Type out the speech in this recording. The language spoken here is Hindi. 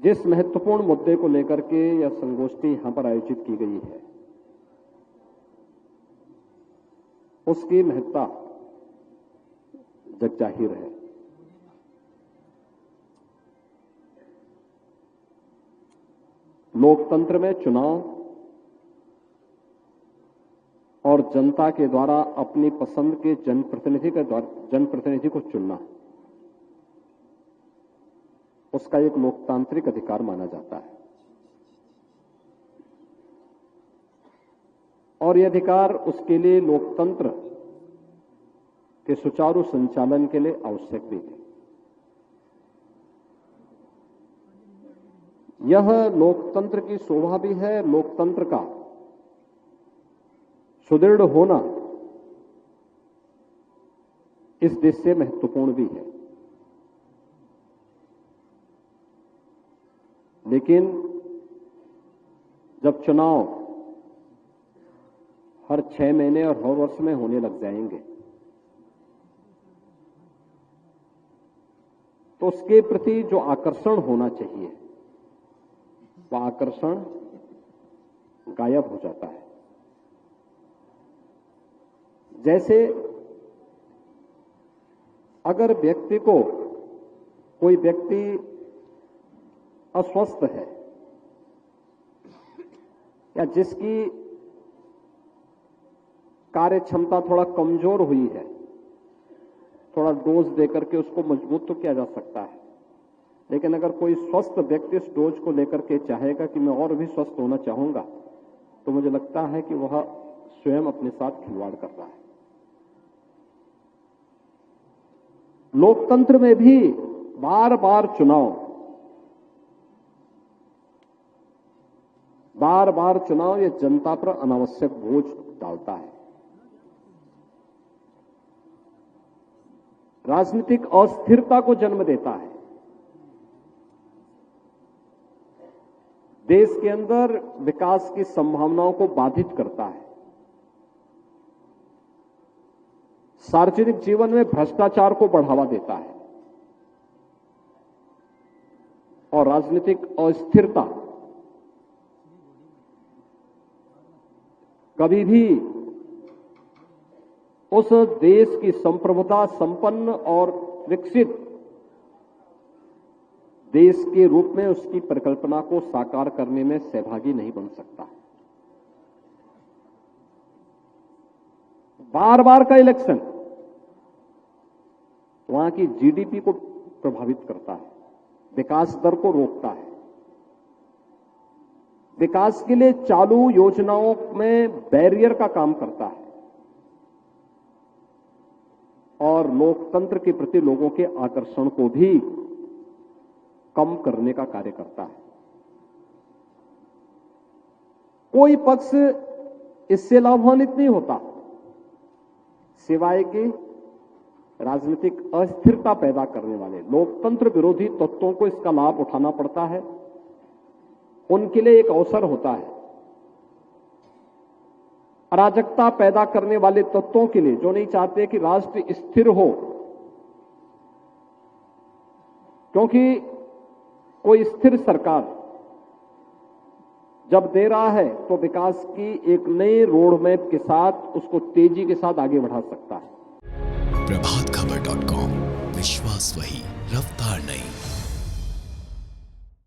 जिस महत्वपूर्ण मुद्दे को लेकर के यह संगोष्ठी यहां पर आयोजित की गई है, उसकी महत्ता जगजाहिर है। लोकतंत्र में चुनाव और जनता के द्वारा अपनी पसंद के जनप्रतिनिधि को चुनना, उसका एक लोकतांत्रिक अधिकार माना जाता है और यह अधिकार उसके लिए लोकतंत्र के सुचारू संचालन के लिए आवश्यक भी है। यह लोकतंत्र की शोभा भी है, लोकतंत्र का सुदृढ़ होना इस देश से महत्वपूर्ण भी है। लेकिन जब चुनाव हर 6 महीने और हर वर्ष में होने लग जाएंगे, तो उसके प्रति जो आकर्षण होना चाहिए वह आकर्षण गायब हो जाता है। जैसे अगर कोई व्यक्ति अस्वस्थ है या जिसकी कार्य क्षमता थोड़ा कमजोर हुई है, थोड़ा डोज देकर के उसको मजबूत तो किया जा सकता है। लेकिन अगर कोई स्वस्थ व्यक्ति इस डोज को लेकर के चाहेगा कि मैं और भी स्वस्थ होना चाहूंगा, तो मुझे लगता है कि वह स्वयं अपने साथ खिलवाड़ कर रहा है। लोकतंत्र में भी बार बार चुनाव ये जनता पर अनावश्यक बोझ डालता है, राजनीतिक अस्थिरता को जन्म देता है, देश के अंदर विकास की संभावनाओं को बाधित करता है, सार्वजनिक जीवन में भ्रष्टाचार को बढ़ावा देता है और राजनीतिक अस्थिरता कभी भी उस देश की संप्रभुता संपन्न और विकसित देश के रूप में उसकी परिकल्पना को साकार करने में सहभागी नहीं बन सकता। बार बार का इलेक्शन वहां की जीडीपी को प्रभावित करता है, विकास दर को रोकता है, विकास के लिए चालू योजनाओं में बैरियर का काम करता है और लोकतंत्र के प्रति लोगों के आकर्षण को भी कम करने का कार्य करता है। कोई पक्ष इससे लाभान्वित नहीं होता सिवाय कि राजनीतिक अस्थिरता पैदा करने वाले लोकतंत्र विरोधी तत्वों को इसका लाभ उठाना पड़ता है। उनके लिए एक अवसर होता है। अराजकता पैदा करने वाले तत्वों के लिए, जो नहीं चाहते कि राष्ट्र स्थिर हो, क्योंकि कोई स्थिर सरकार जब दे रहा है तो विकास की एक नई रोड मैप के साथ उसको तेजी के साथ आगे बढ़ा सकता है। प्रभातखबर.com, विश्वास वही, रफ्तार नहीं।